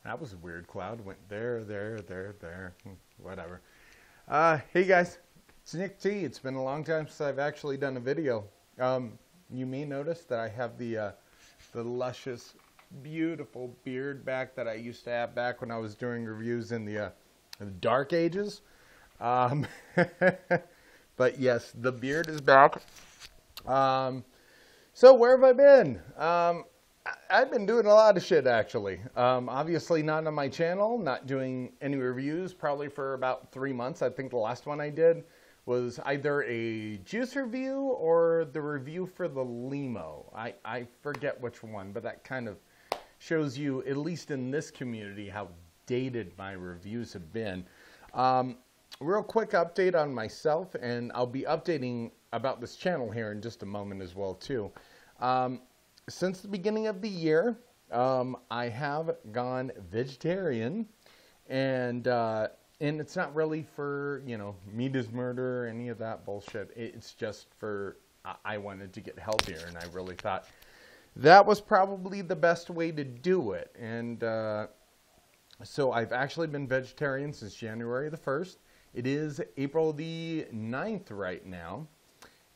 That was a weird cloud. Went there, there, there, there. Whatever. Hey guys, it's Nick T. It's been a long time since I've actually done a video. You may notice that I have the luscious, beautiful beard back that I used to have back when I was doing reviews in the dark ages. But yes, the beard is back. So where have I been? I've been doing a lot of shit, actually. Obviously not on my channel, not doing any reviews, probably for about 3 months. I think the last one I did was either a juice review or the review for the limo. I forget which one, but that kind of shows you, at least in this community, how dated my reviews have been. Real quick update on myself, and I'll be updating about this channel here in just a moment as well, too. Since the beginning of the year, I have gone vegetarian, and it's not really for, you know, meat is murder or any of that bullshit. It's just for, I wanted to get healthier, and I really thought that was probably the best way to do it. And so I've actually been vegetarian since January the 1st. It is April the 9th right now.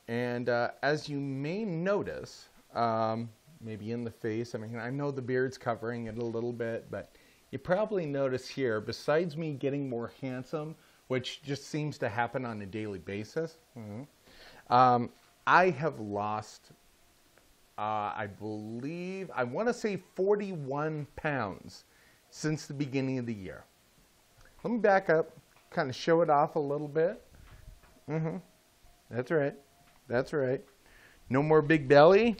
And as you may notice, maybe in the face, I mean, I know the beard's covering it a little bit, but you probably notice here, besides me getting more handsome, which just seems to happen on a daily basis, I have lost, I believe, I want to say 41 pounds since the beginning of the year. Let me back up, kind of show it off a little bit. That's right. That's right. No more big belly.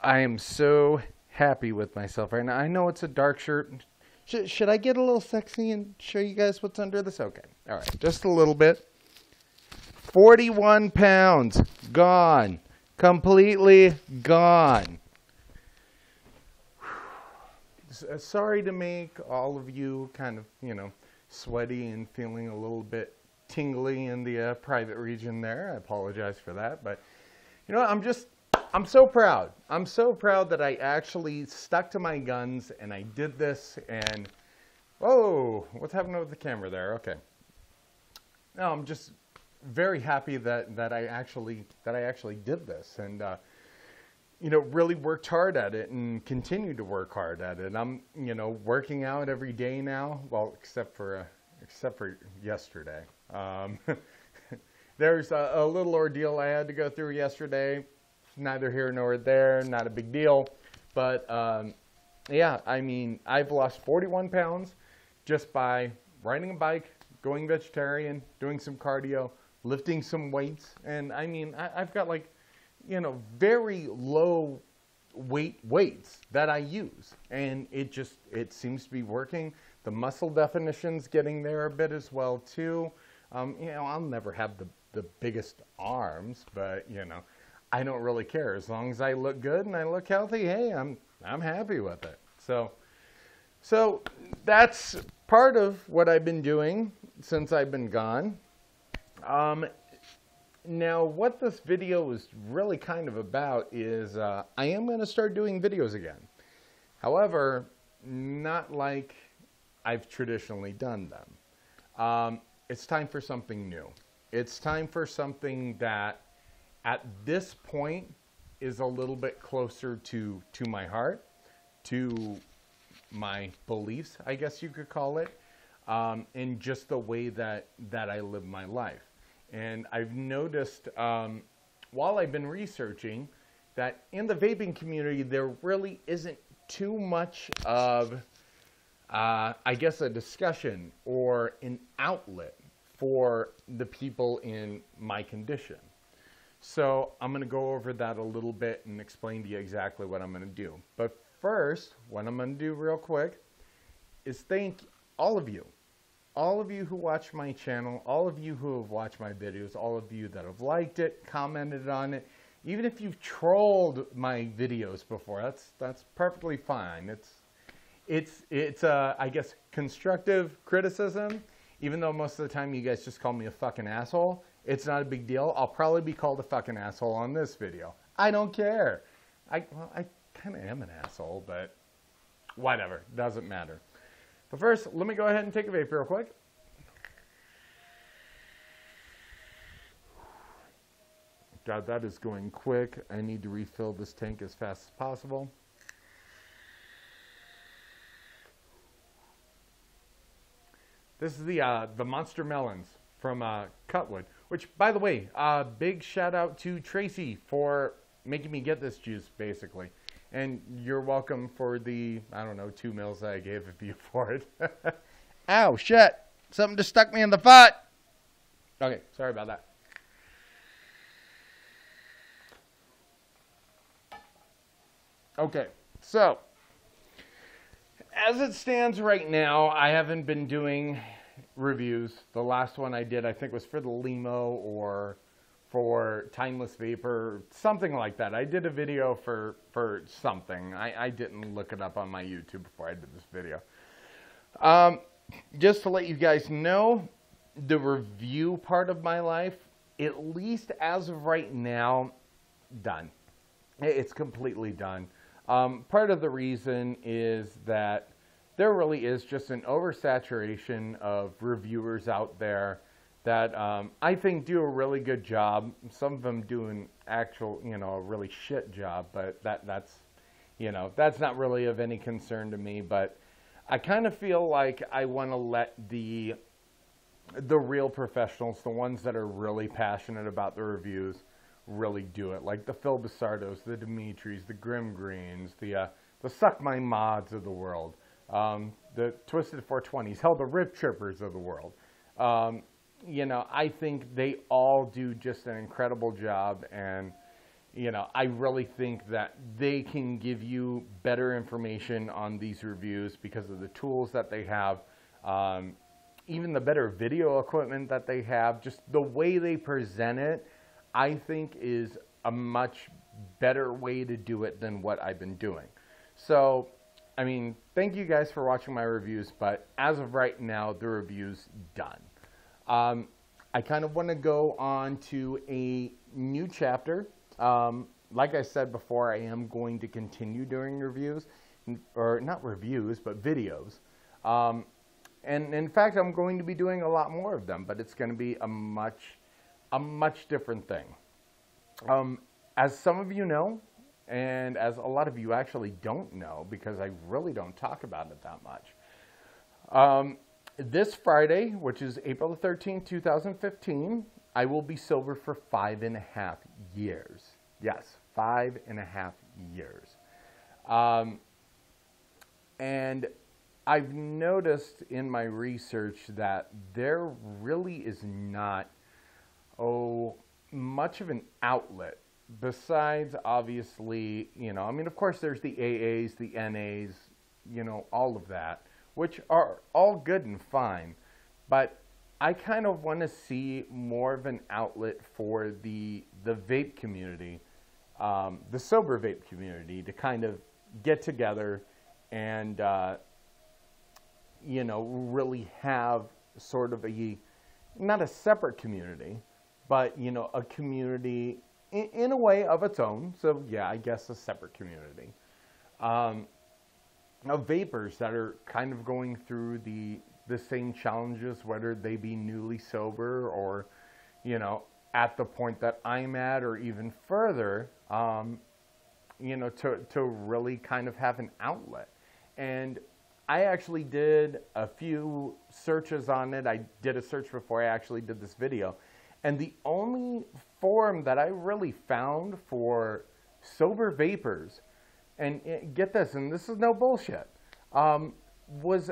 I am so happy with myself right now. I know it's a dark shirt. Should I get a little sexy and show you guys what's under this? Okay. All right. Just a little bit. 41 pounds. Gone. Completely gone. Sorry to make all of you kind of, you know, sweaty and feeling a little bit tingly in the private region there. I apologize for that. But, you know, I'm so proud. I'm so proud that I actually stuck to my guns and I did this. And whoa, what's happening with the camera there? Okay. No, I'm just very happy that I actually did this, and you know, really worked hard at it and continue to work hard at it. I'm, you know, working out every day now. Well, except for yesterday. There's a little ordeal I had to go through yesterday. Neither here nor there, not a big deal. But yeah, I mean, I've lost 41 pounds just by riding a bike, going vegetarian, doing some cardio, lifting some weights. And I mean, I've got like, you know, very low weights that I use. And it seems to be working. The muscle definition's getting there a bit as well too. You know, I'll never have the biggest arms, but you know, I don't really care. As long as I look good and I look healthy, hey, I'm happy with it. So that's part of what I've been doing since I've been gone. Now, what this video is really kind of about is I am going to start doing videos again. However, not like I've traditionally done them. It's time for something new. It's time for something that at this point is a little bit closer to my heart, to my beliefs, I guess you could call it, and just the way that I live my life. And I've noticed while I've been researching that in the vaping community, there really isn't too much of, I guess, a discussion or an outlet for the people in my condition. So I'm going to go over that a little bit and explain to you exactly what I'm going to do. But first, what I'm going to do real quick is thank all of you who watch my channel, all of you who have watched my videos, all of you that have liked it, commented on it, even if you've trolled my videos before, that's perfectly fine. It's I guess, constructive criticism, even though most of the time you guys just call me a fucking asshole. It's not a big deal. I'll probably be called a fucking asshole on this video. I don't care. I kind of am an asshole, but Whatever, doesn't matter. But first, let me go ahead and take a vape real quick. God, that is going quick. I need to refill this tank as fast as possible. This is the Monster Melons from Cutwood, which, by the way, big shout out to Tracy for making me get this juice, basically. And you're welcome for the, I don't know, 2 mils that I gave you for it. Ow, shit. Something just stuck me in the foot. Okay, sorry about that. Okay, so as it stands right now, I haven't been doing reviews. The last one I did, I think, was for the Limo or for Timeless Vapor, something like that. I did a video for something. I didn't look it up on my YouTube before I did this video. Just to let you guys know, the review part of my life, at least as of right now, done. It's completely done. Part of the reason is that there really is just an oversaturation of reviewers out there that I think do a really good job. Some of them do an actual, a really shit job, but that's not really of any concern to me. But I kind of feel like I want to let the real professionals, the ones that are really passionate about the reviews, really do it. Like the Phil Basardos, the Dimitris, the Grim Greens, the Suck My Mods of the world, the Twisted 420s, hell, the Rip Trippers of the world. I think they all do just an incredible job, and I really think that they can give you better information on these reviews because of the tools that they have, even the better video equipment that they have. Just the way they present it, I think, is a much better way to do it than what I've been doing. So, I mean, thank you guys for watching my reviews, but as of right now, the review's done. I kind of want to go on to a new chapter. Like I said before, I am going to continue doing reviews, or not reviews, but videos. And in fact, I'm going to be doing a lot more of them, but it's going to be a much different thing. As some of you know, and as a lot of you actually don't know, because I really don't talk about it that much. This Friday, which is April the 13th, 2015, I will be sober for 5.5 years. Yes, 5.5 years. And I've noticed in my research that there really is not much of an outlet besides, obviously, of course there's the AAs, the NAs, all of that, which are all good and fine, but I kind of want to see more of an outlet for the vape community, the sober vape community, to kind of get together and, really have sort of not a separate community, but, a community in a way of its own. So yeah, I guess a separate community of vapors that are kind of going through the same challenges, whether they be newly sober or, at the point that I'm at, or even further, to really kind of have an outlet. And I actually did a few searches on it. I did a search before I actually did this video. And the only forum that I really found for sober vapors, and get this, and this is no bullshit, was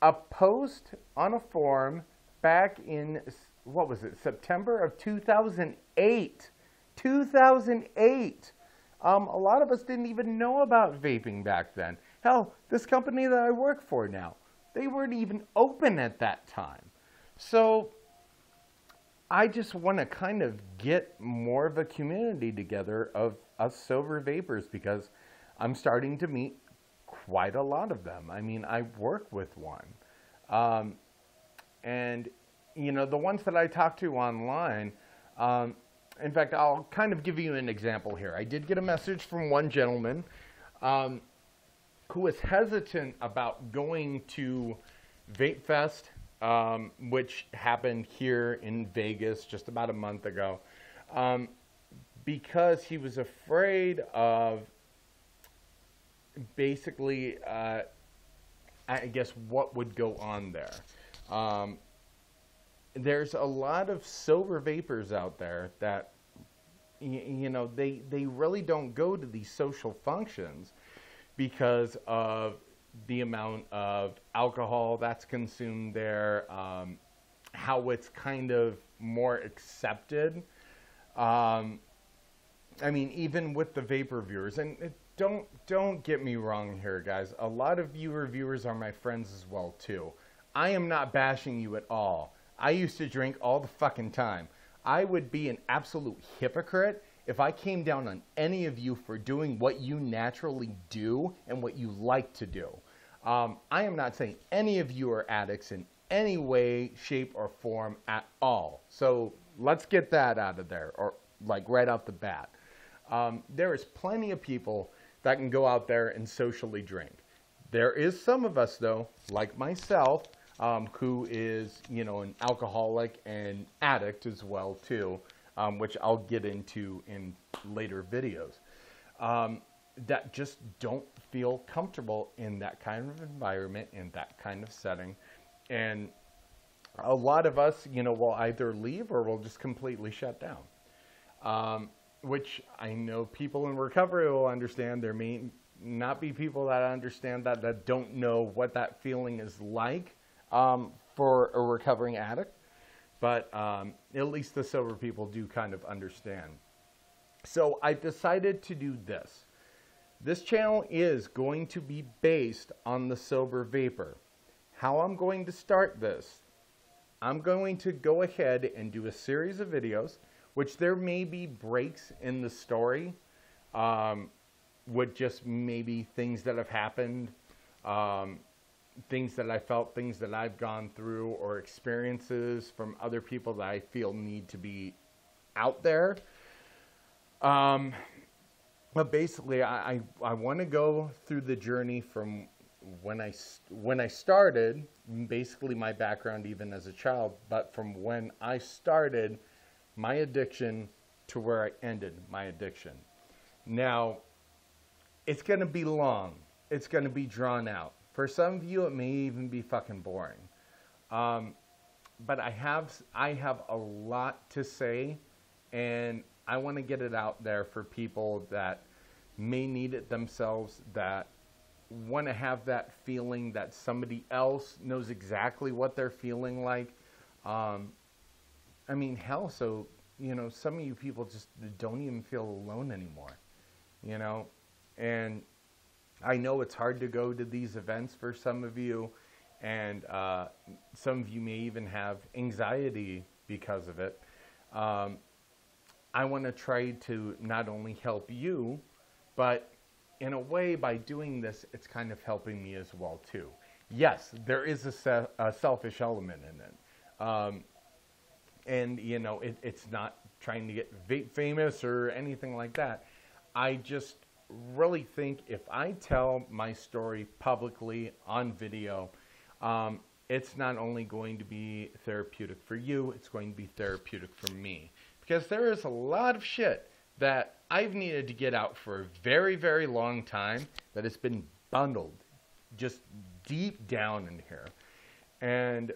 a post on a forum back in, what was it, September of 2008. 2008. A lot of us didn't even know about vaping back then. Hell, this company that I work for now, they weren't even open at that time. So I just want to kind of get more of a community together of us sober vapors, because I'm starting to meet quite a lot of them. I mean, I work with one. And, the ones that I talk to online, in fact, I'll kind of give you an example here. I did get a message from one gentleman who was hesitant about going to Vape Fest, which happened here in Vegas just about a month ago, because he was afraid of basically, I guess, what would go on there. There's a lot of sober vapors out there that, you know, they really don't go to these social functions because of the amount of alcohol that's consumed there, how it's kind of more accepted. I mean, even with the vape reviewers, and don't get me wrong here, guys. A lot of you reviewers are my friends as well, too. I am not bashing you at all. I used to drink all the fucking time. I would be an absolute hypocrite if I came down on any of you for doing what you naturally do and what you like to do. I am not saying any of you are addicts in any way, shape, or form at all. So let's get that out of there, or like right off the bat. There is plenty of people that can go out there and socially drink. There is some of us, though, like myself, who is, you know, an alcoholic and addict as well, too, which I'll get into in later videos, that just don't feel comfortable in that kind of environment, in that kind of setting. And a lot of us, you know, will either leave or we'll just completely shut down, which I know people in recovery will understand. There may not be people that understand that, that don't know what that feeling is like for a recovering addict. But at least the sober people do kind of understand. So I decided to do this. This channel is going to be based on the sober vapor. How I'm going to start this, I'm going to go ahead and do a series of videos, which there may be breaks in the story, with just maybe things that have happened, things that I felt, things that I've gone through, or experiences from other people that I feel need to be out there. But basically, I want to go through the journey from when I started, basically my background even as a child, but from when I started my addiction to where I ended my addiction. Now, it's going to be long. It's going to be drawn out. For some of you, it may even be fucking boring. But I have a lot to say, and I want to get it out there for people that may need it themselves, that want to have that feeling that somebody else knows exactly what they're feeling like. I mean, hell, so, you know, some of you people just don't even feel alone anymore, you know, and I know it's hard to go to these events for some of you, and some of you may even have anxiety because of it. I want to try to not only help you, but in a way, by doing this, it's kind of helping me as well, too. Yes, there is a selfish element in it. And, you know, it's not trying to get vape famous or anything like that. I just really think if I tell my story publicly on video, it's not only going to be therapeutic for you, it's going to be therapeutic for me. Because there is a lot of shit that I've needed to get out for a very, very long time that has been bundled just deep down in here. And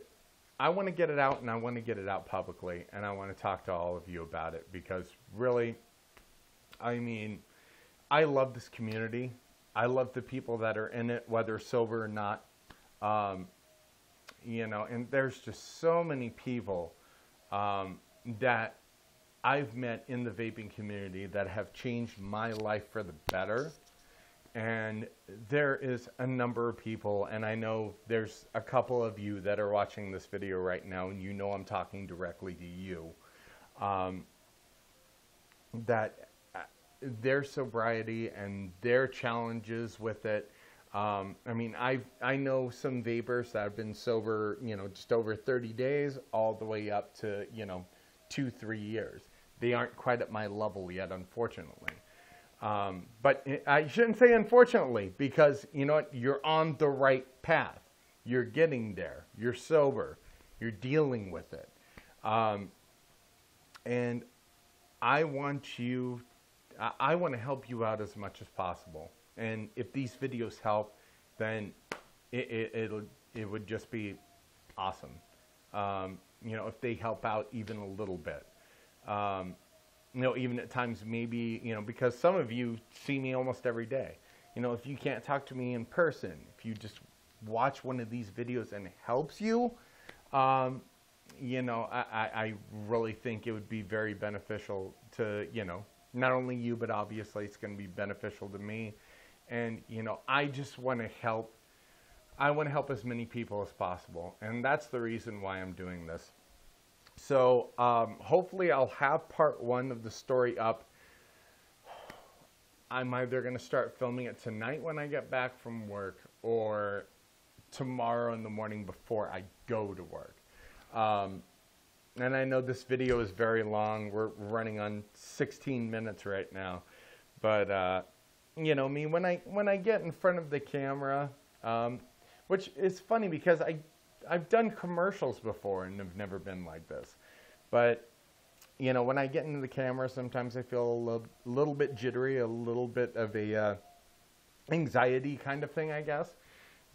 I want to get it out, and I want to get it out publicly, and I want to talk to all of you about it, because really, I mean, I love this community. I love the people that are in it, whether sober or not. You know, and there's just so many people that I've met in the vaping community that have changed my life for the better. And there is a number of people, and I know there's a couple of you that are watching this video right now, and you know I'm talking directly to you, that their sobriety and their challenges with it. I mean, I know some vapors that have been sober, you know, just over 30 days, all the way up to, you know, 2-3 years. They aren't quite at my level yet, unfortunately. But I shouldn't say unfortunately, because you know what? You're on the right path. You're getting there. You're sober. You're dealing with it. And I want to help you out as much as possible. And if these videos help, then it would just be awesome. You know, if they help out even a little bit. You know, even at times maybe, you know, because some of you see me almost every day. You know, if you can't talk to me in person, if you just watch one of these videos and it helps you, you know, I really think it would be very beneficial to, you know, not only you, but obviously it's going to be beneficial to me. And, you know, I just want to help. I want to help as many people as possible. And that's the reason why I'm doing this. So hopefully I'll have part 1 of the story up. I'm either going to start filming it tonight when I get back from work or tomorrow in the morning before I go to work. And I know this video is very long. We're running on 16 minutes right now. But, you know, me, when I get in front of the camera, which is funny because I've done commercials before and have never been like this. But, you know, when I get into the camera, sometimes I feel a little bit jittery, a little bit of a anxiety kind of thing, I guess.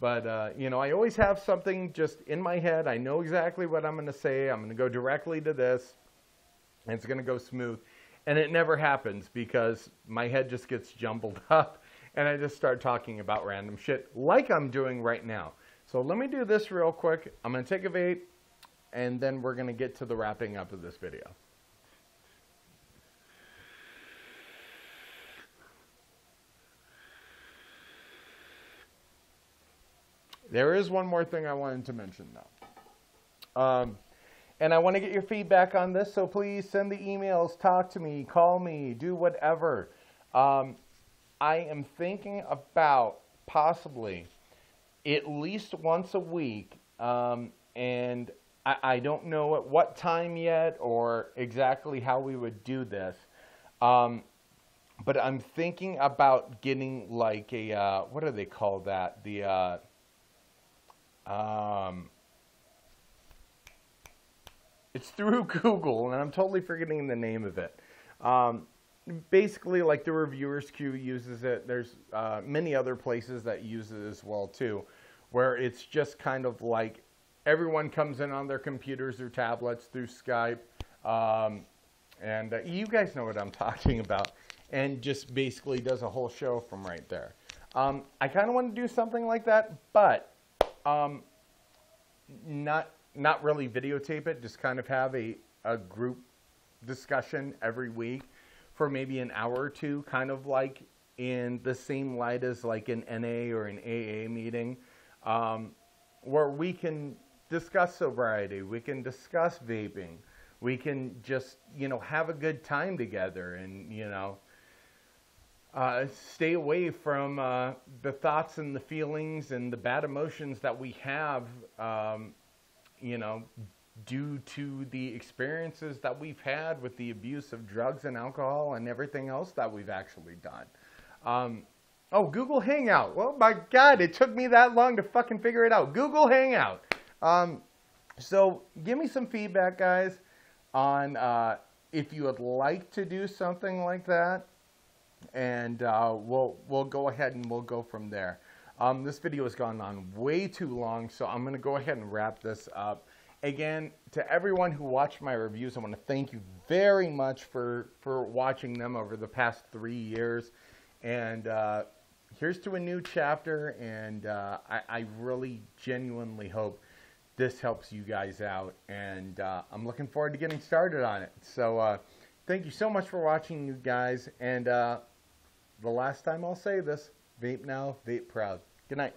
But, you know, I always have something just in my head. I know exactly what I'm going to say. I'm going to go directly to this, and it's going to go smooth. And it never happens because my head just gets jumbled up, and I just start talking about random shit like I'm doing right now. So let me do this real quick. I'm going to take a vape, and then we're going to get to the wrapping up of this video. There is one more thing I wanted to mention, though. And I want to get your feedback on this, so please send the emails, talk to me, call me, do whatever. I am thinking about possibly at least once a week, and I don't know at what time yet or exactly how we would do this, but I'm thinking about getting like a, what do they call that? The, it's through Google, and I'm totally forgetting the name of it. Basically, like the Reviewers Queue uses it. There's many other places that use it as well, too, where it's just kind of like everyone comes in on their computers or tablets through Skype, and you guys know what I'm talking about, and just basically does a whole show from right there. I kind of want to do something like that, but not really videotape it, just kind of have a group discussion every week for maybe an hour or two, kind of like in the same light as like an NA or an AA meeting, where we can discuss sobriety, we can discuss vaping, we can just, you know, have a good time together and, you know, stay away from the thoughts and the feelings and the bad emotions that we have, you know, due to the experiences that we've had with the abuse of drugs and alcohol and everything else that we've actually done. Oh, Google Hangout. Well, my God, it took me that long to fucking figure it out. Google Hangout. So give me some feedback, guys, on if you would like to do something like that. And we'll go ahead and we'll go from there. This video has gone on way too long, so I'm going to go ahead and wrap this up. Again, to everyone who watched my reviews, I want to thank you very much for watching them over the past 3 years. And here's to a new chapter, and I really genuinely hope this helps you guys out. And I'm looking forward to getting started on it. So thank you so much for watching, you guys. And the last time I'll say this, vape now, vape proud. Good night.